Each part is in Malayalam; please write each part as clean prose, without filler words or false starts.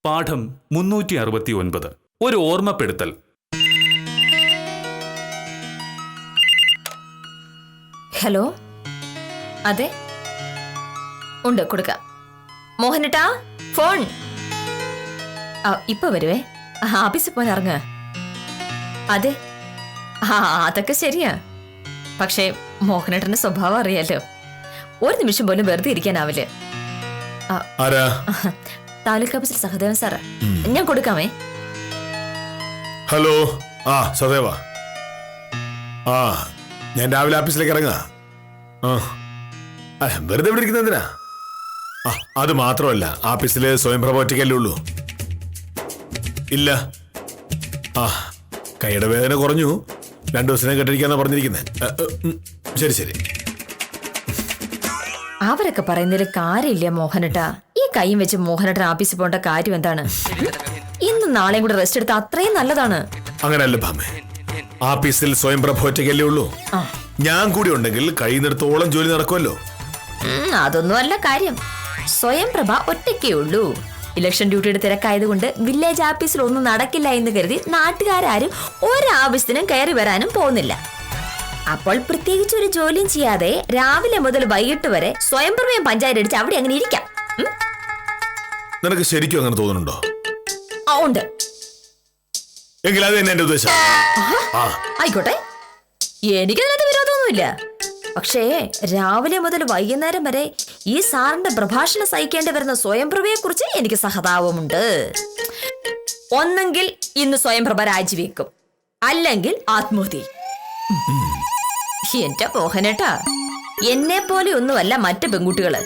പാഠം 369. ഒരു ഓർമ്മപ്പെടുത്തൽ. ഹലോ, അതെ, ഉണ്ട്, കൊടുക്കാം. മോഹനേട്ടാ, ഫോൺ. ഇപ്പൊ വരുവേ, ആഫീസിൽ പോയി ഇറങ്ങ. അതെ, അതൊക്കെ ശരിയാ. പക്ഷേ മോഹനേട്ടന്റെ സ്വഭാവം അറിയാലോ, ഒരു നിമിഷം പോലും വെറുതെ ഇരിക്കാനാവില്ല. താലൂക്ക് ഓഫീസിൽ സഹദേവൻ സാറ്, ഞാൻ കൊടുക്കാമേ. ഹലോ, സഹദേവ. ഞാൻ രാവിലെ ഓഫീസിലേക്ക് ഇറങ്ങാ. വെറുതെ ഇവിടെ ഇരിക്കുന്ന എന്തിനാ? അത് മാത്രമല്ല, ഓഫീസില് സ്വയംപ്രഭ ഒറ്റയ്ക്കല്ലേ ഉള്ളൂ. ഇല്ല, കൈയുടെ വേദന കുറഞ്ഞു, 2 ദിവസം കെട്ടിരിക്കാന്നാ പറഞ്ഞിരിക്കുന്നത്. ശരി ശരി. അവരൊക്കെ പറയുന്നതിൽ കാര്യമില്ല മോഹനേട്ടാ. ഈ കൈയും വെച്ച് മോഹനേട്ടൻ ഓഫീസിൽ പോകേണ്ട കാര്യം എന്താണ്? ഇന്നും നാളെയും കൂടെ റെസ്റ്റ് എടുത്താൽ അത്രയും നല്ലതാണ്. അങ്ങനെയല്ല ഭാമേ, ഓഫീസിൽ സ്വയംപ്രഭ ഒറ്റയ്ക്കല്ലേ ഉള്ളൂ. ഞാൻ കൂടി ഉണ്ടെങ്കിൽ കഴിയുന്നിടത്തോളം ജോലി നടക്കുമല്ലോ. അതൊന്നും അല്ല കാര്യം. സ്വയംപ്രഭ ഒറ്റയ്ക്കേ ഉള്ളൂ. ഇലക്ഷൻ ഡ്യൂട്ടിയുടെ തിരക്കായതുകൊണ്ട് വില്ലേജ് ഓഫീസിൽ ഒന്നും നടക്കില്ല എന്ന് കരുതി നാട്ടുകാരും ഒരാവശ്യത്തിനും കയറി വരാനും പോകുന്നില്ല. അപ്പോൾ പ്രത്യേകിച്ച് ഒരു ജോലിയും ചെയ്യാതെ രാവിലെ മുതൽ വൈകിട്ട് വരെ സ്വയംപ്രഭയും പഞ്ചായത്ത് അടിച്ച് അവിടെ അങ്ങനെ ഇരിക്കാം. നിനക്ക് ശരിക്കും അങ്ങനെ തോന്നുന്നുണ്ടോ? ഉണ്ട്. എങ്കിൽ അത് തന്നെ എന്റെ ഉദ്ദേശം. ആയിക്കോട്ടെ, എനിക്കതിനകത്ത് വിരോധമൊന്നുമില്ല. പക്ഷേ രാവിലെ മുതൽ വൈകുന്നേരം വരെ ഈ സാറിന്റെ പ്രഭാഷണം സഹിക്കേണ്ടി വരുന്ന സ്വയംപ്രഭയെ കുറിച്ച് എനിക്ക് സഹതാപമുണ്ട്. ഒന്നെങ്കിൽ ഇന്ന് സ്വയംപ്രഭ രാജിവെക്കും, അല്ലെങ്കിൽ ആത്മഹത്യ. എന്റെ മോഹനേട്ടാ, എന്നെ പോലെ ഒന്നുമല്ല മറ്റു പെൺകുട്ടികള്.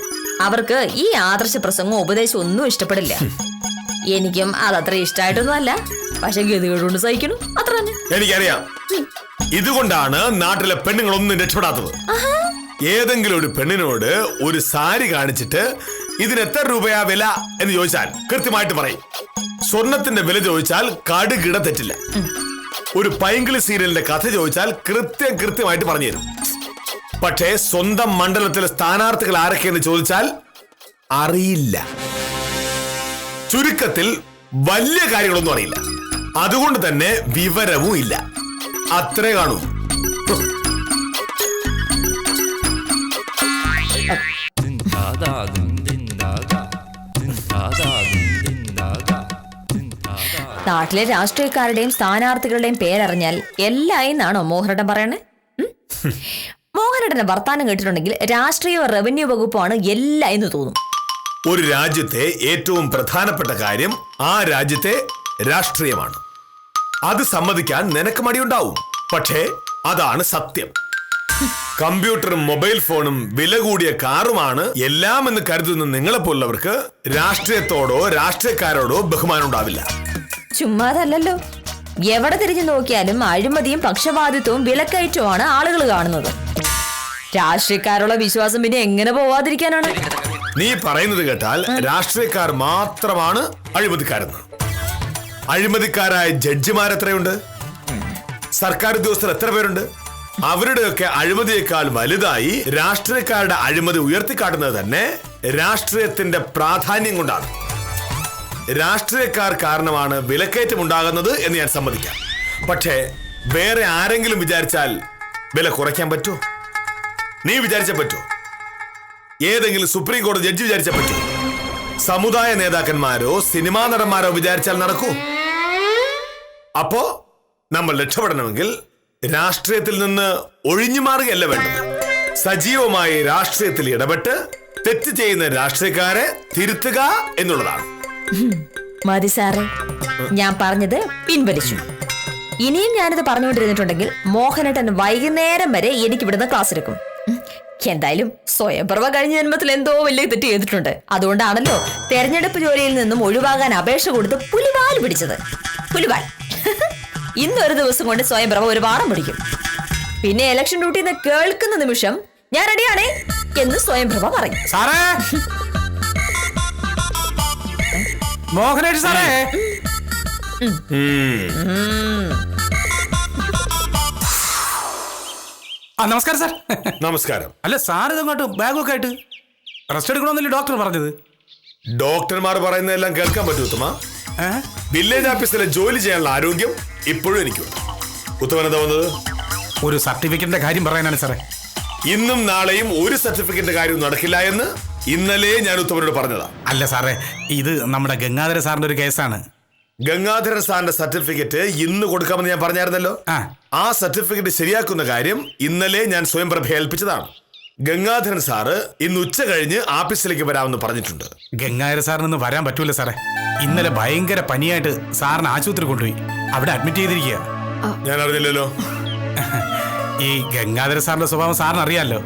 അവർക്ക് ഈ ആദർശ പ്രസംഗവും ഉപദേശവും ഒന്നും ഇഷ്ടപ്പെടില്ല. എനിക്കും അതത്ര ഇഷ്ടമായിട്ടൊന്നും അല്ല. പക്ഷെ ഗതികേടുകൊണ്ട് സഹിക്കണം, അത്ര തന്നെ. എനിക്കറിയാം. ഇതുകൊണ്ടാണ് നാട്ടിലെ പെണ്ണുങ്ങളൊന്നും രക്ഷപ്പെടാത്തത്. ഏതെങ്കിലും ഒരു പെണ്ണിനോട് ഒരു സാരി കാണിച്ചിട്ട് ഇതിന് എത്ര രൂപയാ വില എന്ന് ചോദിച്ചാൽ കൃത്യമായിട്ട് പറയും. സ്വർണത്തിന്റെ വില ചോദിച്ചാൽ കടുകിട തെറ്റില്ല. ഒരു പൈങ്കിളി സീരിയലിന്റെ കഥ ചോദിച്ചാൽ കൃത്യമായിട്ട് പറഞ്ഞു തരും. പക്ഷേ സ്വന്തം മണ്ഡലത്തിലെ സ്ഥാനാർത്ഥികൾ ആരൊക്കെയെന്ന് ചോദിച്ചാൽ അറിയില്ല. ചുരുക്കത്തിൽ വലിയ കാര്യങ്ങളൊന്നും അറിയില്ല. അതുകൊണ്ട് തന്നെ വിവരവും ഇല്ല. അത്രേ കാണൂ. നാട്ടിലെ രാഷ്ട്രീയക്കാരുടെയും സ്ഥാനാർത്ഥികളുടെയും പേരറിഞ്ഞാൽ എല്ലാം എന്നാണോ മോഹനേട്ടൻ പറയണേ? മോഹനേട്ടന്റെ വർത്താനം കേട്ടിട്ടുണ്ടെങ്കിൽ രാഷ്ട്രീയ റവന്യൂ വകുപ്പാണ് എല്ലാം എന്ന് തോന്നും. ഒരു രാജ്യത്തെ ഏറ്റവും പ്രധാനപ്പെട്ട കാര്യം ആ രാജ്യത്തെ രാഷ്ട്രീയമാണ്. അത് സമ്മതിക്കാൻ നിനക്ക് മടിയുണ്ടാവും, പക്ഷേ അതാണ് സത്യം. കമ്പ്യൂട്ടറും മൊബൈൽ ഫോണും വില കൂടിയ കാറുമാണ് എല്ലാം എന്ന് കരുതുന്ന നിങ്ങളെപ്പോലുള്ളവർക്ക് രാഷ്ട്രീയത്തോടോ രാഷ്ട്രീയക്കാരോടോ ബഹുമാനം ഉണ്ടാവില്ല. ചുമ്മാതല്ലോ, എവിടെ തിരിഞ്ഞു നോക്കിയാലും അഴിമതിയും പക്ഷപാതിത്വവും വിലക്കയറ്റവുമാണ് ആളുകൾ കാണുന്നത്. രാഷ്ട്രീയക്കാരുള്ള വിശ്വാസം പിന്നെ എങ്ങനെ പോവാതിരിക്കാനാണ്? നീ പറയുന്നത് കേട്ടാൽ രാഷ്ട്രീയക്കാർ മാത്രമാണ് അഴിമതിക്കാരെന്ന്. അഴിമതിക്കാരായ ജഡ്ജിമാർ എത്രയുണ്ട്? സർക്കാർ ഉദ്യോഗസ്ഥർ എത്ര പേരുണ്ട്? അവരുടെയൊക്കെ അഴിമതിയേക്കാൾ വലുതായി രാഷ്ട്രീയക്കാരുടെ അഴിമതി ഉയർത്തിക്കാട്ടുന്നത് തന്നെ രാഷ്ട്രീയത്തിന്റെ പ്രാധാന്യം കൊണ്ടാണ്. രാഷ്ട്രീയക്കാർ കാരണമാണ് വിലക്കയറ്റം ഉണ്ടാകുന്നത് എന്ന് ഞാൻ സമ്മതിക്കാം. പക്ഷേ വേറെ ആരെങ്കിലും വിചാരിച്ചാൽ വില കുറയ്ക്കാൻ പറ്റുമോ? നീ വിചാരിച്ചാൽ പറ്റുമോ? ഏതെങ്കിലും സുപ്രീം കോടതി ജഡ്ജി വിചാരിച്ചാൽ പറ്റുമോ? സമുദായ നേതാക്കന്മാരോ സിനിമാ നടന്മാരോ വിചാരിച്ചാൽ നടക്കൂ? അപ്പോ നമ്മൾ രക്ഷപ്പെടണമെങ്കിൽ രാഷ്ട്രീയത്തിൽ നിന്ന് ഒഴിഞ്ഞു മാറുകയല്ല വേണ്ടത്. സജീവമായി രാഷ്ട്രീയത്തിൽ ഇടപെട്ട് തെറ്റ് ചെയ്യുന്ന രാഷ്ട്രീയക്കാരെ തിരുത്തുക എന്നുള്ളതാണ്. മതി സാറേ, ഞാൻ പറഞ്ഞത് പിൻവലിച്ചു. ഇനിയും ഞാനിത് പറഞ്ഞുകൊണ്ടിരുന്നിട്ടുണ്ടെങ്കിൽ മോഹനേട്ടൻ വൈകുന്നേരം വരെ എനിക്ക് ഇവിടുന്ന് ക്ലാസ് എടുക്കും. എന്തായാലും സ്വയംപ്രഭ കഴിഞ്ഞ ജന്മത്തിൽ എന്തോ വലിയ തെറ്റ് ചെയ്തിട്ടുണ്ട്. അതുകൊണ്ടാണല്ലോ തെരഞ്ഞെടുപ്പ് ജോലിയിൽ നിന്നും ഒഴിവാകാൻ അപേക്ഷ കൊടുത്ത് പുലിവാൽ പിടിച്ചത്. പുലിവാൽ. ഇന്നൊരു ദിവസം കൊണ്ട് സ്വയംപ്രഭ ഒരു വാണം പിടിക്കും. പിന്നെ ഇലക്ഷൻ ഡ്യൂട്ടിന്ന് കേൾക്കുന്ന നിമിഷം ഞാൻ റെഡിയാണേ എന്ന് സ്വയംപ്രഭ പറയും. സാറേ, മോഹനേട്ടൻ സാറേ. നമസ്കാരം സാർ. നമസ്കാരം. അല്ല സാർ ഇതങ്ങോട്ട് ബാഗൊക്കെ ആയിട്ട്? റെസ്റ്റ് എടുക്കണമെന്നല്ലേ ഡോക്ടർ പറഞ്ഞത്? ഡോക്ടർമാർ പറയുന്നതെല്ലാം കേൾക്കാൻ പറ്റും ഉത്തമ. വില്ലേജ് ഓഫീസിലെ ജോലി ചെയ്യാനുള്ള ആരോഗ്യം ഇപ്പോഴും എനിക്കുണ്ട്. ഉത്തമൻ എന്താ വന്നത്? ഒരു സർട്ടിഫിക്കറ്റിന്റെ കാര്യം പറയാനാണ് സാറേ. ഇന്നും നാളെയും ഒരു സർട്ടിഫിക്കറ്റിന്റെ കാര്യം നടക്കില്ല എന്ന് ഇന്നലെ ഞാൻ ഉത്തമനോട് പറഞ്ഞതാ. അല്ല സാറേ, ഇത് നമ്മുടെ ഗംഗാധര സാറിന്റെ ഒരു കേസാണ്. ഗംഗാധരൻ സാറിന്റെ സർട്ടിഫിക്കറ്റ് ഇന്ന് കൊടുക്കാമെന്ന് ഞാൻ പറഞ്ഞായിരുന്നല്ലോ. ആ സർട്ടിഫിക്കറ്റ് ശരിയാക്കുന്ന കാര്യം ഇന്നലെ ഞാൻ സ്വയംപ്രഭ ഏൽപ്പിച്ചതാണ്. ഗംഗാധരൻ സാറ് ഇന്ന് ഉച്ച കഴിഞ്ഞ് ഓഫീസിലേക്ക് വരാമെന്ന് പറഞ്ഞിട്ടുണ്ട്. ഗംഗാധര സാറിനൊന്നും വരാൻ പറ്റൂല സാറേ. ഇന്നലെ ഭയങ്കര പനിയായിട്ട് സാറിന് ആശുപത്രി കൊണ്ടുപോയി, അവിടെ അഡ്മിറ്റ് ചെയ്തിരിക്കുക. ഞാൻ അറിഞ്ഞില്ലല്ലോ. ഈ ഗംഗാധര സാറിന്റെ സ്വഭാവം സാറിന് അറിയാലോ.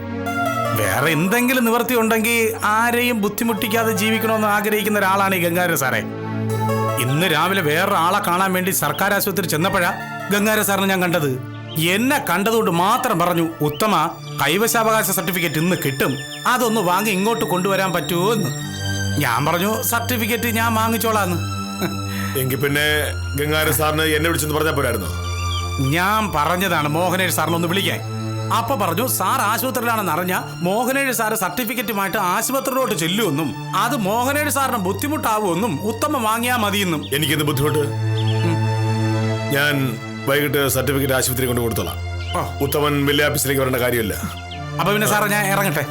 വേറെ എന്തെങ്കിലും നിവൃത്തി ഉണ്ടെങ്കിൽ ആരെയും ബുദ്ധിമുട്ടിക്കാതെ ജീവിക്കണമെന്ന് ആഗ്രഹിക്കുന്ന ഒരാളാണ് ഈ ഗംഗാധര സാറേ. ഇന്ന് രാവിലെ വേറൊരാളെ കാണാൻ വേണ്ടി സർക്കാർ ആശുപത്രി ചെന്നപ്പോഴാ ഗംഗാധര സാറിനെ ഞാൻ കണ്ടത്. എന്നെ കണ്ടതുകൊണ്ട് മാത്രം പറഞ്ഞു, ഉത്തമ കൈവശാവകാശ സർട്ടിഫിക്കറ്റ് ഇന്ന് കിട്ടും, അതൊന്ന് വാങ്ങി ഇങ്ങോട്ട് കൊണ്ടുവരാൻ പറ്റുമോ എന്ന്. ഞാൻ പറഞ്ഞു സർട്ടിഫിക്കറ്റ് ഞാൻ വാങ്ങിച്ചോളാന്ന്. എങ്കിൽ പിന്നെ ഗംഗാധരൻ സാറിന് എന്നെ വിളിച്ചെന്ന് പറഞ്ഞാൽ പോരായിരുന്നു? ഞാൻ പറഞ്ഞതാണ് മോഹനേഷ് സാറിനെ ഒന്ന് വിളിക്കാൻ. അപ്പൊ പറഞ്ഞു സാർ ആശുപത്രിയിലാണെന്ന് അറിഞ്ഞ മോഹനേഷ് സാറ് സർട്ടിഫിക്കറ്റുമായിട്ട് ആശുപത്രിയിലോട്ട് ചെല്ലുമെന്നും അത് മോഹനേഷ് സാറിന് ബുദ്ധിമുട്ടാവുമെന്നും ഉത്തമ വാങ്ങിയാൽ മതിയെന്നും. എനിക്കെന്ത് ബുദ്ധിമുട്ട്? ഞാൻ വൈകിട്ട് സർട്ടിഫിക്കറ്റ് ആശുപത്രി കൊണ്ട് കൊടുത്തോളാം. ഉത്തമൻ വലിയ ഓഫീസിലേക്ക് വരേണ്ട കാര്യമില്ല. അപ്പൊ പിന്നെ സാറേ ഞാൻ ഇറങ്ങട്ടെ.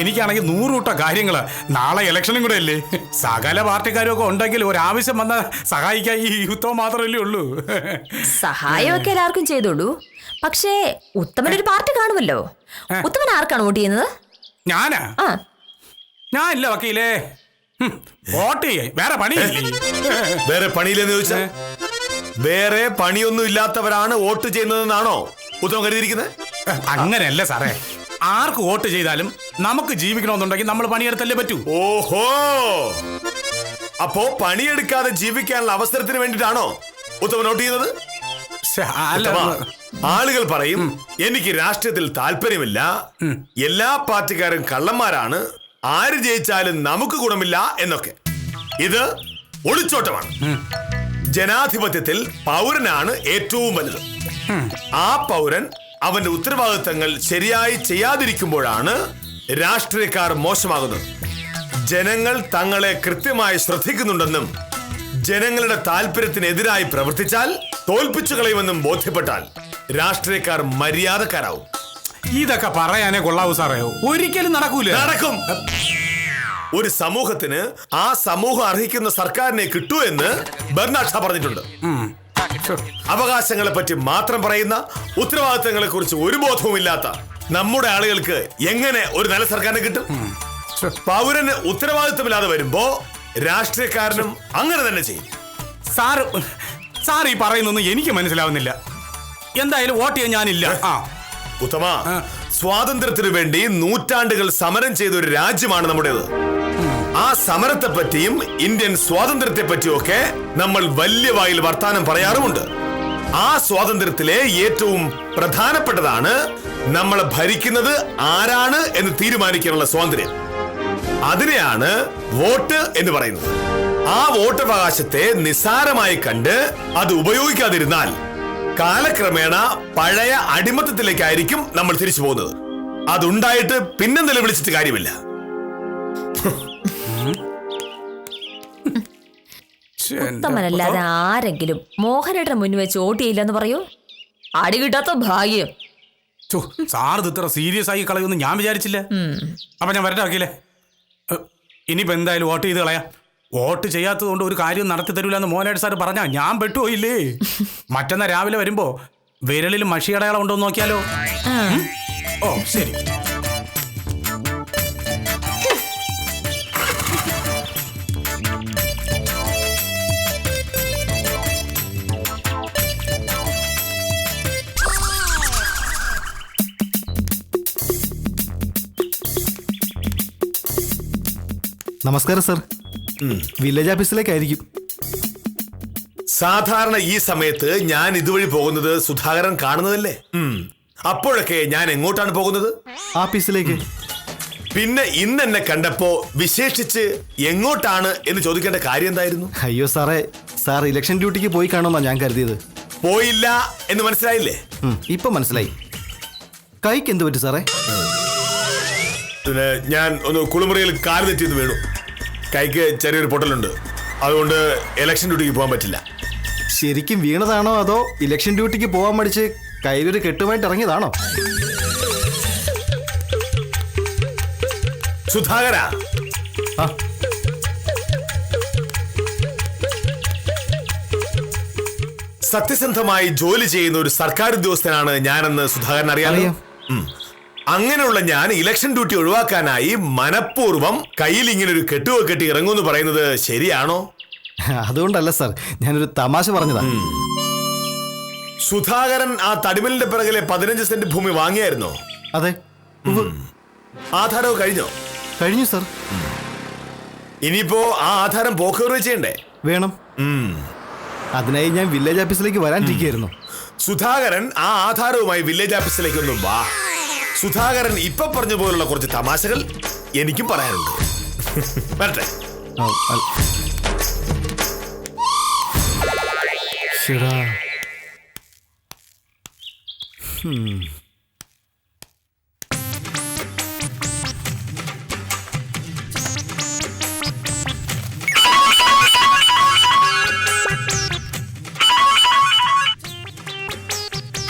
എനിക്കാണെങ്കിൽ 100 കൂട്ട കാര്യങ്ങള്. നാളെ ഇലക്ഷനും കൂടെ അല്ലേ. സകല പാർട്ടിക്കാരും ഒക്കെ ഉണ്ടെങ്കിൽ ഒരാവശ്യം വന്ന സഹായിക്കാൻ ഈ ഉത്തമം മാത്രമല്ലേ ഉള്ളൂ. സഹായമൊക്കെ എല്ലാവർക്കും ചെയ്തോളൂ. പക്ഷേ ഉത്തമനൊരു പാർട്ടി കാണുമല്ലോ. ഉത്തമൻ ആർക്കാണ് വോട്ട് ചെയ്യുന്നത്? ഞാനാ? ഞാൻ ഇല്ല വക്കീലേ. വോട്ട് ചെയ്യേ, വേറെ പണിയില്ലേ? വേറെ പണിയില്ലെന്ന് ചോദിച്ചാൽ വേറെ പണിയൊന്നും ഇല്ലാത്തവരാണ് വോട്ട് ചെയ്യുന്നതെന്നാണോ ഉത്തമം കരുതിയിരിക്കുന്നത്? അങ്ങനെയല്ല സാറേ, ആർക്ക് വോട്ട് ചെയ്താലും നമുക്ക് ജീവിക്കണമെന്നുണ്ടെങ്കിൽ നമ്മൾ പണിയെടുത്തല്ലേ പറ്റൂ. ഓഹോ, അപ്പോ പണിയെടുക്കാതെ ജീവിക്കാനുള്ള അവസരത്തിന് വേണ്ടിയിട്ടാണോ ഉത്തമൻ വോട്ട് ചെയ്യുന്നത്? ആളുകൾ പറയും എനിക്ക് രാഷ്ട്രീയത്തിൽ താല്പര്യമില്ല, എല്ലാ പാർട്ടിക്കാരും കള്ളന്മാരാണ്, ആര് ജയിച്ചാലും നമുക്ക് ഗുണമില്ല എന്നൊക്കെ. ഇത് ഒളിച്ചോട്ടമാണ്. ജനാധിപത്യത്തിൽ പൗരനാണ് ഏറ്റവും വലുത്. ആ പൗരൻ അവന്റെ ഉത്തരവാദിത്തങ്ങൾ ശരിയായി ചെയ്യാതിരിക്കുമ്പോഴാണ് രാഷ്ട്രീയക്കാർ മോശമാകുന്നത്. ജനങ്ങൾ തങ്ങളെ കൃത്യമായി ശ്രദ്ധിക്കുന്നുണ്ടെന്നും ജനങ്ങളുടെ താല്പര്യത്തിനെതിരായി പ്രവർത്തിച്ചാൽ തോൽപ്പിച്ചു കളയുമെന്നും ബോധ്യപ്പെട്ടാൽ രാഷ്ട്രീയക്കാർ മര്യാദക്കാരാവും. ഇതൊക്കെ പറയാനേ കൊള്ളാവൂ സാറേ, ഒരിക്കലും നടക്കൂല. നടക്കും. ഒരു സമൂഹത്തിന് ആ സമൂഹം അർഹിക്കുന്ന സർക്കാരിനെ കിട്ടൂ എന്ന് ബെർണാഡ് ഷാ പറഞ്ഞിട്ടുണ്ട്. അവകാശങ്ങളെ പറ്റി മാത്രം പറയുന്ന, ഉത്തരവാദിത്തങ്ങളെ കുറിച്ച് ഒരു ബോധവുമില്ലാത്ത നമ്മുടെ ആളുകൾക്ക് എങ്ങനെ ഒരു നല്ല സർക്കാരിനെ കിട്ടും? പൗരന് ഉത്തരവാദിത്തമില്ലാതെ വരുമ്പോ രാഷ്ട്രീയക്കാരനും അങ്ങനെ തന്നെ ചെയ്യും. സാർ ഈ പറയുന്നൊന്നും എനിക്ക് മനസ്സിലാവുന്നില്ല. എന്തായാലും വോട്ട് ചെയ്യാൻ ഞാനില്ല. ഉത്തമ, സ്വാതന്ത്ര്യത്തിനു വേണ്ടി നൂറ്റാണ്ടുകൾ സമരം ചെയ്ത ഒരു രാജ്യമാണ് നമ്മുടേത്. ആ സമരത്തെ പറ്റിയും ഇന്ത്യൻ സ്വാതന്ത്ര്യത്തെ പറ്റിയും ഒക്കെ നമ്മൾ വലിയ വായിൽ വർത്താനം പറയാറുമുണ്ട്. ആ സ്വാതന്ത്ര്യത്തിലെ ഏറ്റവും പ്രധാനപ്പെട്ടതാണ് നമ്മളെ ഭരിക്കുന്നത് ആരാണ് എന്ന് തീരുമാനിക്കാനുള്ള സ്വാതന്ത്ര്യം. അതിനെയാണ് വോട്ട് എന്ന് പറയുന്നത്. ആ വോട്ടവകാശത്തെ നിസ്സാരമായി കണ്ട് അത് ഉപയോഗിക്കാതിരുന്നാൽ കാലക്രമേണ പഴയ അടിമത്തത്തിലേക്കായിരിക്കും നമ്മൾ തിരിച്ചു പോകുന്നത്. അതുണ്ടായിട്ട് പിന്നെ നിലവിളിച്ചിട്ട് കാര്യമില്ല. ഉത്തമനല്ലാതെ ആരെങ്കിലും മോഹനേട്ടന് മുന്നിൽ വെച്ച് വോട്ട് ചെയ്യില്ലെന്ന് പറയൂ? അടി കിട്ടാത്ത ഭാഗ്യം. സാർ ഇത്ര സീരിയസ് ആയി കളയുമെന്ന് ഞാൻ വിചാരിച്ചില്ല. അപ്പൊ ഞാൻ വരട്ടെ വക്കീലേ. ഇനിയിപ്പോ എന്തായാലും വോട്ട് ചെയ്ത് കളയാം. വോട്ട് ചെയ്യാത്തത് കൊണ്ട് ഒരു കാര്യം നടത്തി തരൂല എന്ന് മോഹനേട്ടൻ സാർ പറഞ്ഞാ ഞാൻ പെട്ടുപോയില്ലേ. മറ്റന്നാ രാവിലെ വരുമ്പോ വിരലിൽ മഷിയടയാളം ഉണ്ടോ നോക്കിയാലോ? ഓ ശരി. നമസ്കാരം സർ. വില്ലേജ് ഓഫീസിലേക്കായിരിക്കും. സാധാരണ ഈ സമയത്ത് ഞാൻ ഇതുവഴി പോകുന്നത് സുധാകരൻ കാണുന്നതല്ലേ. അപ്പോഴൊക്കെ ഞാൻ എങ്ങോട്ടാണ് പോകുന്നത്? ഓഫീസിലേക്ക്. പിന്നെ ഇന്ന് എന്നെ കണ്ടപ്പോ വിശേഷിച്ച് എങ്ങോട്ടാണ് എന്ന് ചോദിക്കേണ്ട കാര്യം എന്തായിരുന്നു? അയ്യോ സാറേ, സാർ ഇലക്ഷൻ ഡ്യൂട്ടിക്ക് പോയി കാണുമെന്നാ ഞാൻ കരുതിയത്. പോയില്ല എന്ന് മനസ്സിലായില്ലേ? ഇപ്പൊ മനസ്സിലായി. കൈക്ക് എന്ത് പറ്റി സാറേ? പിന്നെ ഞാൻ ഒന്ന് കുളിമുറിയിൽ കാല് തെറ്റിന്ന് വീണു. കൈക്ക് ചെറിയൊരു പൊട്ടലുണ്ട്. അതുകൊണ്ട് ഇലക്ഷൻ ഡ്യൂട്ടിക്ക് പോകാൻ പറ്റില്ല. ശരിക്കും വീണതാണോ അതോ ഇലക്ഷൻ ഡ്യൂട്ടിക്ക് പോകാൻ മടിച്ച് കയ്യിലൊരു കെട്ടുമായിട്ട് ഇറങ്ങിയതാണോ? സുധാകര, ആ, സത്യസന്ധമായി ജോലി ചെയ്യുന്ന ഒരു സർക്കാർ ഉദ്യോഗസ്ഥനാണ് ഞാനെന്ന് സുധാകരൻ അറിയാമോ? അറിയാം. അങ്ങനെയുള്ള ഞാൻ ഇലക്ഷൻ ഡ്യൂട്ടി ഒഴിവാക്കാനായി മനഃപൂർവ്വം കയ്യിൽ ഇങ്ങനെ ഒരു കെട്ടുവോ കെട്ടി ഇറങ്ങുമെന്ന് പറയുന്നത് ശരിയാണോ? അതുകൊണ്ടല്ല സാർ, ഞാനൊരു തമാശ പറഞ്ഞതാ. സുധാകരൻ ആ തടിമലിന്റെ പിറകിലെ 15 സെന്റ് ഭൂമി വാങ്ങിയായിരുന്നോ? അതെ, ഉവ്വ്. ആധാരവും കഴിഞ്ഞോ? കഴിഞ്ഞു സാർ. ഇനിയിപ്പോ ആ ആധാരം പോക്കവർ ചെയ്യണ്ടേ? വേണം. അതിനായി ഞാൻ വില്ലേജ് ഓഫീസിലേക്ക് വരാനിരിക്കുകയായിരുന്നു. സുധാകരൻ ആ ആധാരവുമായി വില്ലേജ് ഓഫീസിലേക്കൊന്നും വാ. സുധാകരൻ ഇപ്പൊ പറഞ്ഞ പോലുള്ള കുറച്ച് തമാശകൾ എനിക്കും പറയാനുണ്ട്. വരട്ടെ. ആ, ശ്ശെടാ.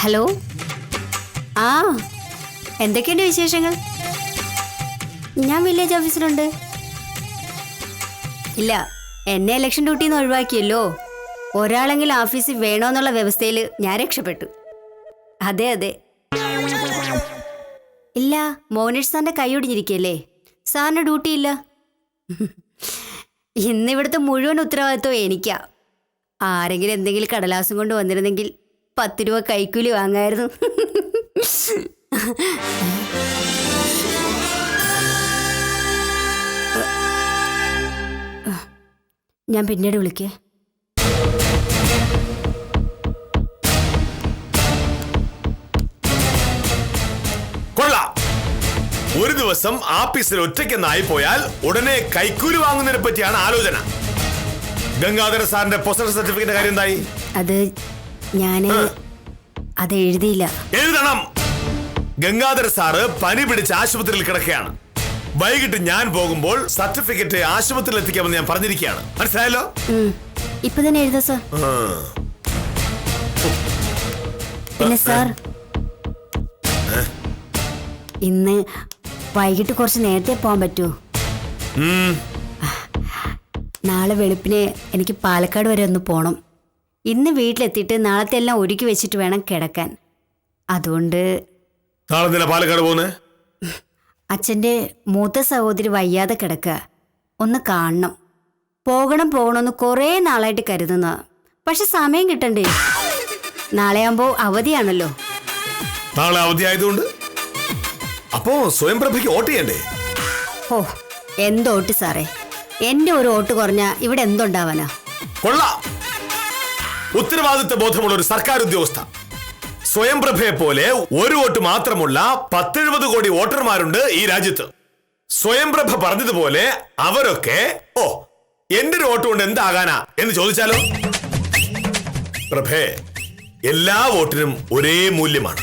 ഹലോ. ആ, എന്തൊക്കെയുണ്ട് വിശേഷങ്ങൾ? ഞാൻ വില്ലേജ് ഓഫീസിലുണ്ട്. ഇല്ല, എന്നെ ഇലക്ഷൻ ഡ്യൂട്ടിയിൽ നിന്ന് ഒഴിവാക്കിയല്ലോ. ഒരാളെങ്കിലും ഓഫീസിൽ വേണോന്നുള്ള വ്യവസ്ഥയിൽ ഞാൻ രക്ഷപ്പെട്ടു. അതെ അതെ. ഇല്ല, മോനേഷ് സാറിന്റെ കൈയൊടിഞ്ഞിരിക്കല്ലേ, സാറിന് ഡ്യൂട്ടി ഇല്ല. ഇന്നിവിടുത്തെ മുഴുവൻ ഉത്തരവാദിത്വം എനിക്കാ. ആരെങ്കിലും എന്തെങ്കിലും കടലാസും കൊണ്ട് വന്നിരുന്നെങ്കിൽ 10 രൂപ കൈക്കൂലി വാങ്ങായിരുന്നു. ഞാൻ പിന്നീട് വിളിക്കേ. കൊള്ളാം. ഒരു ദിവസം ആഫീസിൽ ഒറ്റയ്ക്കെന്നായി പോയാൽ ഉടനെ കൈക്കൂലി വാങ്ങുന്നതിനെ പറ്റിയാണ് ആലോചന. ഗംഗാധര സാറിന്റെ പൊസഷൻ സർട്ടിഫിക്കറ്റ് കാര്യം എന്തായി? അത് എഴുതിയില്ല. എഴുതണം. ഗംഗാധര സാറ് പനി പിടിച്ച് ആശുപത്രിയിൽ കിടക്കുകയാണ്. വൈകിട്ട് ഞാൻ പോകുമ്പോൾ സർട്ടിഫിക്കറ്റ് ആശുപത്രിയിൽ എത്തിക്കാമെന്ന് ഞാൻ പറഞ്ഞിരിക്കുകയാണ്. മനസ്സിലായല്ലോ? ഇപ്പൊ തന്നെ എഴുതാ സാർ. പിന്നെ സാർ, ഇന്ന് വൈകിട്ട് കുറച്ച് നേരത്തെ പോകാൻ പറ്റുമോ? നാളെ വെളുപ്പിന് എനിക്ക് പാലക്കാട് വരെ ഒന്ന് പോണം. ഇന്ന് വീട്ടിലെത്തിയിട്ട് നാളത്തെ എല്ലാം ഒരുക്കി വെച്ചിട്ട് വേണം കിടക്കാൻ. അതുകൊണ്ട് നാളെ പാലക്കാട് പോകുന്നേ? അച്ഛൻ്റെ മൂത്ത സഹോദരി വയ്യാതെ കിടക്കുക, ഒന്ന് കാണണം. പോകണമെന്ന് കുറേ നാളായിട്ട് കരുതുന്ന, പക്ഷെ സമയം കിട്ടണ്ടേ. നാളെ ആകുമ്പോ അവധിയാണല്ലോ. നാളെ അവധി ആയതുകൊണ്ട് അപ്പോ സ്വയംപ്രഭയ്ക്ക് വോട്ട് ചെയ്യണ്ടേ? ഓ, എന്തോട്ട് സാറേ, എന്റെ ഒരു വോട്ട് കുറഞ്ഞ ഇവിടെ എന്തുണ്ടാവാനാ? കൊള്ളാം. ഉത്തരവാദിത്വ ബോധമുള്ള ഒരു സർക്കാർ ഉദ്യോഗസ്ഥ. സ്വയംപ്രഭയെ പോലെ ഒരു വോട്ട് മാത്രമുള്ള 10-70 കോടി വോട്ടർമാരുണ്ട് ഈ രാജ്യത്ത്. സ്വയംപ്രഭ പറഞ്ഞതുപോലെ അവരൊക്കെ എന്റെ ഒരു വോട്ട് കൊണ്ട് എന്താകാനാ എന്ന് ചോദിച്ചാലോ? പ്രഭേ, എല്ലാ വോട്ടിനും ഒരേ മൂല്യമാണ്.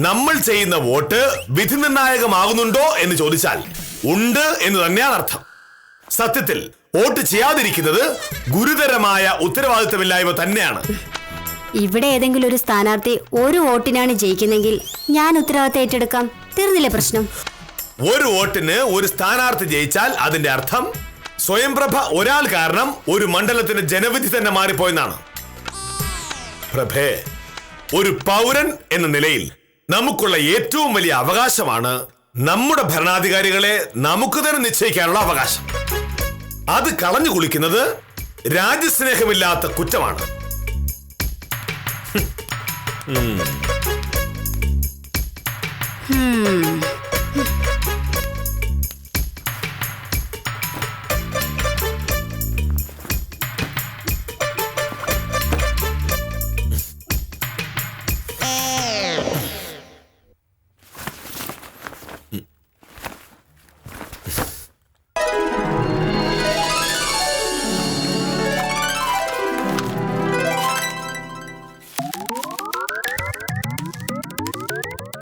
നമ്മൾ ചെയ്യുന്ന വോട്ട് വിധി നിർണായകമാകുന്നുണ്ടോ എന്ന് ചോദിച്ചാൽ ഉണ്ട് എന്ന് തന്നെയാണ് അർത്ഥം. സത്യത്തിൽ വോട്ട് ചെയ്യാതിരിക്കുന്നത് ഗുരുതരമായ ഉത്തരവാദിത്തമില്ലായ്മ തന്നെയാണ്. ഇവിടെ ഏതെങ്കിലും ഒരു സ്ഥാനാർത്ഥി ഒരു വോട്ടിനാണ് ജയിക്കുന്നെങ്കിൽ ഞാൻ ഉത്തരവാദിത്തം ഏറ്റെടുക്കാം. തീർന്നില്ലേ പ്രശ്നം? ഒരു വോട്ടിന് ഒരു സ്ഥാനാർത്ഥി ജയിച്ചാൽ അതിന്റെ അർത്ഥം സ്വയംപ്രഭ ഒരാൾ കാരണം ഒരു മണ്ഡലത്തിന്റെ ജനവിധി തന്നെ മാറിപ്പോയെന്നാണ്. പ്രഭേ, ഒരു പൗരൻ എന്ന നിലയിൽ നമുക്കുള്ള ഏറ്റവും വലിയ അവകാശമാണ് നമ്മുടെ ഭരണാധികാരികളെ നമുക്ക് തന്നെ നിശ്ചയിക്കാനുള്ള അവകാശം. അത് കളഞ്ഞു കുളിക്കുന്നത് രാജ്യസ്നേഹമില്ലാത്ത കുറ്റമാണ്.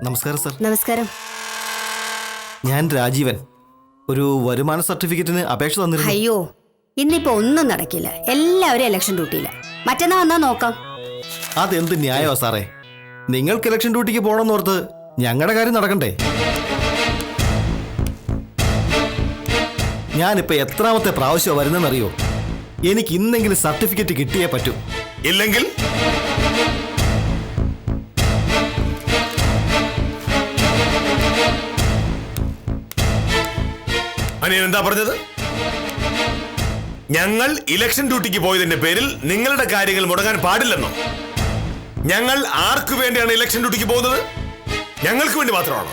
നമസ്കാരം സാർ. നമസ്കാരം. ഞാൻ രാജീവൻ. ഒരു വരുമാന സർട്ടിഫിക്കറ്റിന് അപേക്ഷ തന്നിരുന്നു. അയ്യോ, ഇന്നിപ്പോ ഒന്നും നടക്കില്ല. എല്ലാവരും ഇലക്ഷൻ ഡ്യൂട്ടിയില്ല. മറ്റന്നാ വന്നാ നോക്കാം. അതെന്ത് ന്യായമാ സാറേ? നിങ്ങൾക്ക് ഇലക്ഷൻ ഡ്യൂട്ടിക്ക് പോകണമെന്നോർത്ത് ഞങ്ങളുടെ കാര്യം നടക്കണ്ടേ? ഞാനിപ്പോ എത്രാമത്തെ പ്രാവശ്യം വരുന്നെന്നറിയോ? എനിക്ക് ഇന്നെങ്കിലും സർട്ടിഫിക്കറ്റ് കിട്ടിയേ പറ്റൂ. ഇല്ലെങ്കിൽ അനിയൻ എന്താ പറഞ്ഞത്? ഞങ്ങൾ ഇലക്ഷൻ ഡ്യൂട്ടിക്ക് പോയതിന്റെ പേരിൽ നിങ്ങളുടെ കാര്യങ്ങൾ മുടങ്ങാൻ പാടില്ലെന്നോ? ഞങ്ങൾ ആർക്കു വേണ്ടിയാണ് ഇലക്ഷൻ ഡ്യൂട്ടിക്ക് പോകുന്നത്? ഞങ്ങൾക്ക് വേണ്ടി മാത്രമാണോ?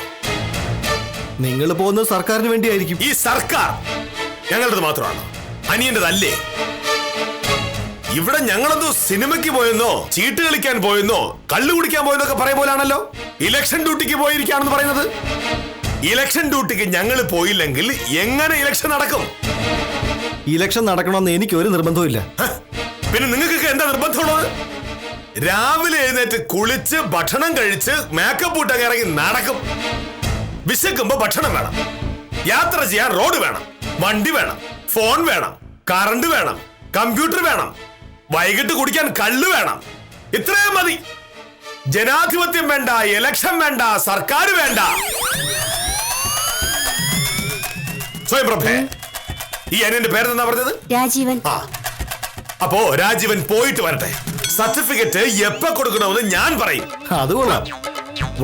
നിങ്ങൾ പോകുന്നത് സർക്കാരിന് വേണ്ടിയായിരിക്കും. ഈ സർക്കാർ ഞങ്ങളുടേത് മാത്രമാണോ? അനിയൻ്റെതല്ലേ? ഇവിടെ ഞങ്ങളെന്തോ സിനിമയ്ക്ക് പോയെന്നോ ചീട്ട് കളിക്കാൻ പോയെന്നോ കള്ളു കുടിക്കാൻ പോയെന്നൊക്കെ പറയ പോലാണല്ലോ ഇലക്ഷൻ ഡ്യൂട്ടിക്ക് പോയിരിക്കുകയാണെന്ന് പറയുന്നത്. ഇലക്ഷൻ ഡ്യൂട്ടിക്ക് ഞങ്ങൾ പോയില്ലെങ്കിൽ എങ്ങനെ ഇലക്ഷൻ നടക്കും? ഇലക്ഷൻ നടക്കണമെന്ന് എനിക്ക് ഒരു നിർബന്ധവും. പിന്നെ നിങ്ങൾക്കൊക്കെ എന്താ നിർബന്ധമുള്ളത്? രാവിലെ എഴുന്നേറ്റ് കുളിച്ച് ഭക്ഷണം കഴിച്ച് മേക്കപ്പ് ഇട്ടങ്ങ് ഇറങ്ങി നടക്കും. വിശക്കുമ്പോ ഭക്ഷണം വേണം, യാത്ര ചെയ്യാൻ റോഡ് വേണം, വണ്ടി വേണം, ഫോൺ വേണം, കറണ്ട് വേണം, കമ്പ്യൂട്ടർ വേണം, വൈകിട്ട് കുടിക്കാൻ കള്ള് വേണം. ഇത്രയും മതി. ജനാധിപത്യം വേണ്ട, ഇലക്ഷൻ വേണ്ട, സർക്കാർ വേണ്ട. സ്വയംപ്രഭേ, ഈ അനിയന്റെ പേരെന്താ പറഞ്ഞത്? രാജീവൻ. ആ, അപ്പോ രാജീവൻ പോയിട്ട് വരട്ടെ. സർട്ടിഫിക്കറ്റ് എപ്പോ കൊടുക്കണമെന്ന് ഞാൻ പറയും. അത് കൊള്ളാം.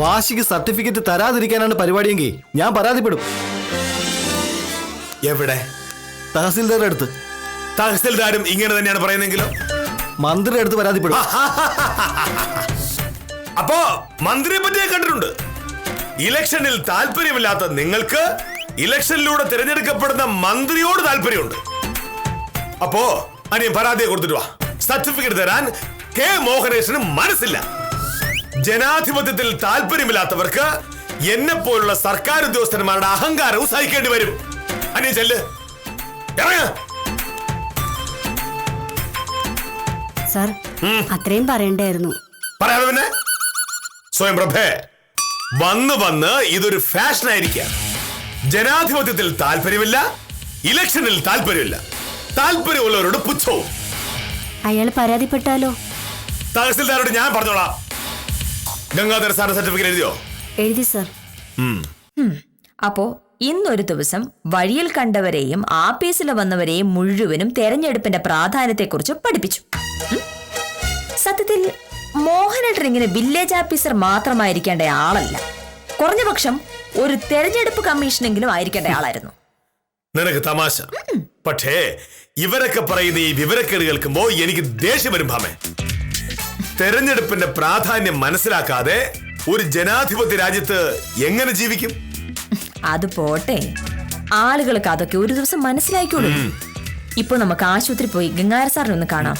വാശിക്ക് സർട്ടിഫിക്കറ്റ് തരാതിരിക്കാനാണ് പരിപാടിയെങ്കിൽ ഞാൻ പരാതിപ്പെടും. എവിടെ? തഹസിൽദാരുടെ അടുത്ത്. തഹസിൽദാരും ഇങ്ങനെ തന്നെയാണ് പറയുന്നെങ്കിലോ? മന്ത്രിയുടെ അടുത്ത് പരാതിപ്പെടും. അപ്പോ മന്ത്രിയെ പറ്റി ഞാൻ കണ്ടിട്ടുണ്ട്. ഇലക്ഷനിൽ താല്പര്യമില്ലാത്ത നിങ്ങൾക്ക് ഇലക്ഷനിലൂടെ തിരഞ്ഞെടുക്കപ്പെടുന്ന മന്ത്രിയോട് താല്പര്യമുണ്ട്. അപ്പോ അനിയൻ പരാതിയെ കൊടുത്തിട്ട് വാ. സർട്ടിഫിക്കറ്റ് തരാൻ കെ മോഹനേശന് മനസ്സില്ല. ജനാധിപത്യത്തിൽ താല്പര്യമില്ലാത്തവർക്ക് എന്നെ പോലുള്ള സർക്കാർ ഉദ്യോഗസ്ഥന്മാരുടെ അഹങ്കാരവും സഹിക്കേണ്ടി വരും. അനിയൻ ചെല്ല്, ഇറങ്ങ. സാർ, അത്രയും പറയണ്ടായിരുന്നു. പറയാതെ പിന്നെ സ്വയംപ്രഭേ, വന്ന് ഇതൊരു ഫാഷൻ ആയിരിക്കാം. ജനാധിപത്യത്തിൽ താല്പര്യമില്ല, ഇലക്ഷനിൽ താല്പര്യമില്ല, താല്പര്യമുള്ളവരോട് പുച്ഛവും. അയാൾ പരാതിപ്പെട്ടാലോ? തഹസിൽദാരോട് ഞാൻ പറഞ്ഞോളാം. ഗംഗാധര സാറിന്റെ സർട്ടിഫിക്കറ്റ് എഴുതിയോ? എഴുതി സാർ. അപ്പോ ഇന്നൊരു ദിവസം വഴിയിൽ കണ്ടവരെയും ആപ്പീസിൽ വന്നവരെയും മുഴുവനും തെരഞ്ഞെടുപ്പിന്റെ പ്രാധാന്യത്തെക്കുറിച്ച് പഠിപ്പിച്ചു. സത്യത്തിൽ മോഹനേട്ടൻ ഇങ്ങനെ വില്ലേജ് ഓഫീസർ മാത്രമായിരിക്കേണ്ട ആളല്ല. കുറഞ്ഞപക്ഷം ഒരു തെരഞ്ഞെടുപ്പ് കമ്മീഷനെങ്കിലും ആയിരിക്കേണ്ട ആളായിരുന്നു. നിനക്ക് തമാശ. പക്ഷേ ഇവരൊക്കെ പറയുന്ന ഈ വിവരക്കേട് കേൾക്കുമ്പോ എനിക്ക് ദേഷ്യം വരും ഭാമേ. തെരഞ്ഞെടുപ്പിന്റെ പ്രാധാന്യം മനസ്സിലാക്കാതെ ഒരു ജനാധിപത്യ രാജ്യത്ത് എങ്ങനെ ജീവിക്കും? അത് പോട്ടെ, ആളുകൾക്ക് അതൊക്കെ ഒരു ദിവസം മനസ്സിലായിക്കോളൂ. ഇപ്പൊ നമുക്ക് ആശുപത്രി പോയി ഗംഗാധര സാറിനെ ഒന്ന് കാണാം.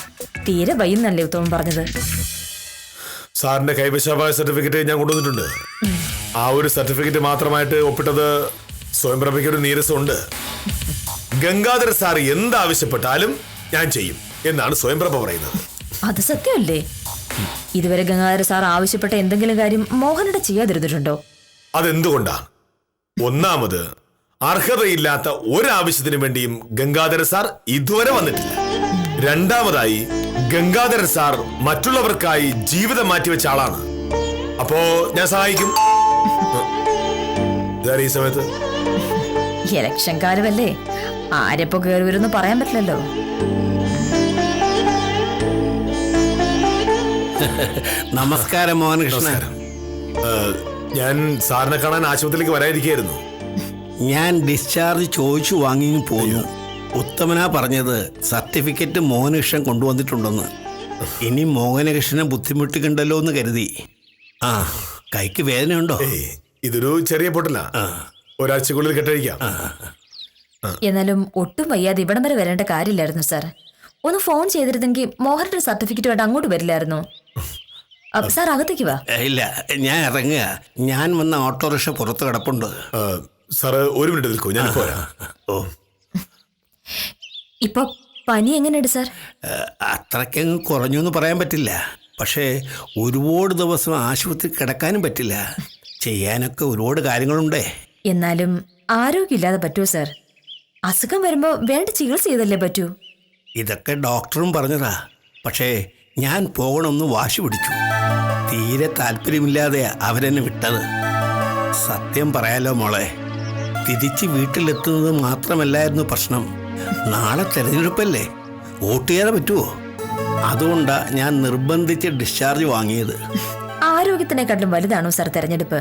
തീരെ വയ്യുന്നല്ലേ ഉത്തമൻ പറഞ്ഞത്. സാറിന്റെ കൈവശമായ സർട്ടിഫിക്കറ്റ് ഞാൻ കൊണ്ടുവന്നിട്ടുണ്ട്. ആ ഒരു സർട്ടിഫിക്കറ്റ് മാത്രമായിട്ട് ഒപ്പിട്ടത് സ്വയംപ്രഭയ്ക്ക് ഒരു നീരസമുണ്ട്. ഗംഗാധര സാർ എന്താവശ്യപ്പെട്ടാലും ഞാൻ ചെയ്യും എന്നാണ് സ്വയംപ്രഭ പറയുന്നത്. അത് സത്യമല്ലേ? ഇതുവരെ ഗംഗാധര സാർ ആവശ്യപ്പെട്ട എന്തെങ്കിലും കാര്യം മോഹനോട് ചെയ്യാതിരുന്നിട്ടുണ്ടോ? അതെന്തുകൊണ്ടാ? ഒന്നാമത്, അർഹതയില്ലാത്ത ഒരാവശ്യത്തിനു വേണ്ടിയും ഗംഗാധര സാർ ഇതുവരെ വന്നിട്ടില്ല. രണ്ടാമതായി, ഗംഗാധര സാർ മറ്റുള്ളവർക്കായി ജീവിതം മാറ്റിവെച്ച ആളാണ്. അപ്പോ ഞാൻ സഹായിക്കും. ഈ സമയത്ത് ഇലക്ഷൻ കാലമല്ലേ, ആരെപ്പോ കയറി വരുമെന്ന് പറയാൻ പറ്റില്ലല്ലോ. നമസ്കാരം മോഹനകൃഷ്ണൻ. ഞാൻ സാറിനെ കാണാൻ ആശുപത്രിയിലേക്ക് വരാതിരിക്കുകയായിരുന്നു. ഞാൻ ഡിസ്ചാർജ് ചോദിച്ചു വാങ്ങി പോന്നു. ഉത്തമനാ പറഞ്ഞത് സർട്ടിഫിക്കറ്റ് മോഹനകൃഷ്ണൻ കൊണ്ടുവന്നിട്ടുണ്ടെന്ന്. ഇനി മോഹനകൃഷ്ണനെ ബുദ്ധിമുട്ടിക്കണ്ടല്ലോ എന്ന് കരുതി. ആ, കൈക്ക് വേദനയുണ്ടോ? ഇതൊരു ചെറിയ പൊട്ടല, ഒരാഴ്ചക്കുള്ളിൽ കെട്ടഴിക്കാം. എന്നാലും ഒട്ടും വയ്യാതെ ഇവിടം വരെ വരേണ്ട കാര്യമില്ലായിരുന്നു സാർ. ഒന്ന് ഫോൺ ചെയ്തിരുന്നെങ്കിൽ മോഹന്റെ സർട്ടിഫിക്കറ്റ് വേണ്ട അങ്ങോട്ട് വരില്ലായിരുന്നു. സാർ അകത്തേക്ക് വാ. ഇല്ല, ഞാൻ ഇറങ്ങുക. ഞാൻ വന്ന ഓട്ടോറിക്ഷ പുറത്ത് കിടപ്പുണ്ട്. സാറ് ഒരു മിനിറ്റ് നിൽക്കൂ, ഞാൻ പോരാ. ഓ, ഇപ്പൊ പനി എങ്ങനെയുണ്ട് സാർ? അത്രയ്ക്കങ്ങ് കുറഞ്ഞു എന്ന് പറയാൻ പറ്റില്ല. പക്ഷേ ഒരുപാട് ദിവസം ആശുപത്രി കിടക്കാനും പറ്റില്ല. ചെയ്യാനൊക്കെ ഒരുപാട് കാര്യങ്ങളുണ്ടേ. എന്നാലും ആരോഗ്യമില്ലാതെ പറ്റുമോ സാർ? അസുഖം വരുമ്പോ വേണ്ട ചികിത്സ ചെയ്തല്ലേ പറ്റൂ. ഇതൊക്കെ ഡോക്ടറും പറഞ്ഞതാ. പക്ഷേ ഞാൻ പോകണമെന്ന് വാശി പിടിച്ചു. തീരെ താല്പര്യമില്ലാതെ അവരെന്നെ വിട്ടത്. സത്യം പറയാലോ മോളെ, തിരിച്ച് വീട്ടിലെത്തുന്നത് മാത്രമല്ലായിരുന്നു പ്രശ്നം. നാളെ തെരഞ്ഞെടുപ്പല്ലേ, വോട്ട് ചെയ്യാതെ പറ്റുമോ? അതുകൊണ്ടാ ഞാൻ നിർബന്ധിച്ച് ഡിസ്ചാർജ് വാങ്ങിയത്. ആരോഗ്യത്തിനെക്കാട്ടിലും വലുതാണോ സാർ തെരഞ്ഞെടുപ്പ്?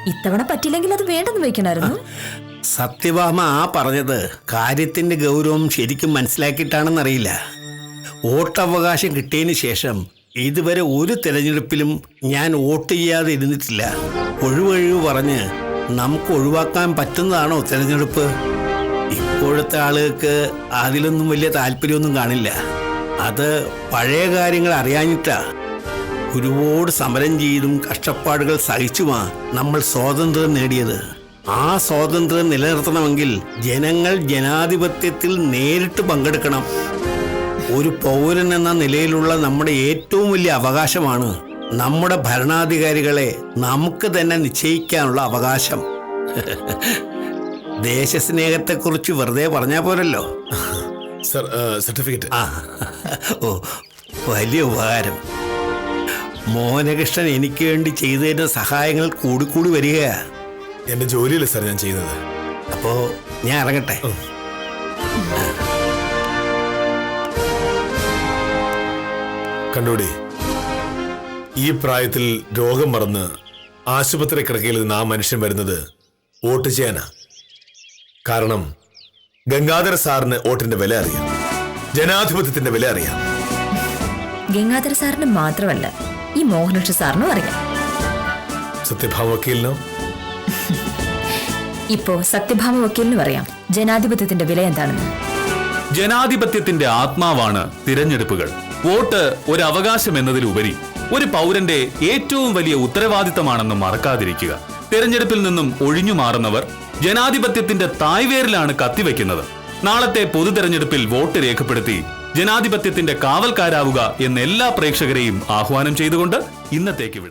ഇത്തവണ പറ്റില്ലെങ്കിൽ അത് വേണ്ടെന്ന് വെക്കണമായിരുന്നു. സത്യഭാമ പറഞ്ഞത് കാര്യത്തിന്റെ ഗൗരവം ശരിക്കും മനസ്സിലാക്കിയിട്ടാണെന്നറിയില്ല. വോട്ടവകാശം കിട്ടിയതിന് ശേഷം ഇതുവരെ ഒരു തെരഞ്ഞെടുപ്പിലും ഞാൻ വോട്ട് ചെയ്യാതെ ഇരുന്നിട്ടില്ല. ഒഴിവൊഴിവ് പറഞ്ഞ് നമുക്ക് ഒഴിവാക്കാൻ പറ്റുന്നതാണോ തെരഞ്ഞെടുപ്പ്? ഇപ്പോഴത്തെ ആളുകൾക്ക് അതിലൊന്നും വലിയ താല്പര്യമൊന്നും കാണില്ല. അത് പഴയ കാര്യങ്ങൾ അറിയാഞ്ഞിട്ടാ. ഒരുപാട് സമരം ചെയ്തും കഷ്ടപ്പാടുകൾ സഹിച്ചുമാ നമ്മൾ സ്വാതന്ത്ര്യം നേടിയത്. ആ സ്വാതന്ത്ര്യം നിലനിർത്തണമെങ്കിൽ ജനങ്ങൾ ജനാധിപത്യത്തിൽ നേരിട്ട് പങ്കെടുക്കണം. ഒരു പൗരൻ എന്ന നിലയിലുള്ള നമ്മുടെ ഏറ്റവും വലിയ അവകാശമാണ് നമ്മുടെ ഭരണാധികാരികളെ നമുക്ക് തന്നെ നിശ്ചയിക്കാനുള്ള അവകാശം. ദേശസ്നേഹത്തെക്കുറിച്ച് വെറുതെ പറഞ്ഞാൽ പോരല്ലോ. Sir, certificate. ആ, ഓ, വലിയ ഉപകാരം. മോഹനകൃഷ്ണൻ എനിക്ക് വേണ്ടി ചെയ്തു തരുന്ന സഹായങ്ങൾ കൂടിക്കൂടി വരികയാ. എന്റെ ജോലിയല്ലേ സാർ ഞാൻ ചെയ്യുന്നത്. അപ്പോ ഞാൻ ഇറങ്ങട്ടെ. കണ്ടോടി, ഈ പ്രായത്തിൽ രോഗം മറന്ന് ആശുപത്രി കിടക്കയിൽ നിന്ന് ആ മനുഷ്യൻ വരുന്നത് വോട്ട് ചെയ്യാനാ. കാരണം ഗംഗാധര സാറിന് വോട്ടിന്റെ വില അറിയാം, ജനാധിപത്യത്തിന്റെ വില അറിയാം. ഗംഗാധര സാറിന് മാത്രമല്ല, ഈ മോഹനകൃഷ്ണ സാറിനും അറിയാം. സത്യഭാമ വക്കീലിനോ? ഇപ്പോ സത്യഭാമ വക്കീലിനും അറിയാം ജനാധിപത്യത്തിന്റെ വില എന്താണെന്ന്. ജനാധിപത്യത്തിന്റെ ആത്മാവാണ് തിരഞ്ഞെടുപ്പുകൾ. വോട്ട് ഒരു അവകാശം എന്നതിലുപരി ഒരു പൗരന്റെ ഏറ്റവും വലിയ ഉത്തരവാദിത്തമാണെന്ന് മറക്കാതിരിക്കുക. തിരഞ്ഞെടുപ്പിൽ നിന്നും ഒഴിഞ്ഞു മാറുന്നവർ ജനാധിപത്യത്തിന്റെ തായ്വേരിലാണ് കത്തിവെക്കുന്നത്. നാളത്തെ പൊതു തെരഞ്ഞെടുപ്പിൽ വോട്ട് രേഖപ്പെടുത്തി ജനാധിപത്യത്തിന്റെ കാവൽക്കാരാവുക എന്ന എല്ലാ പ്രേക്ഷകരെയും ആഹ്വാനം ചെയ്തുകൊണ്ട് ഇന്നത്തേക്ക് വിടാം.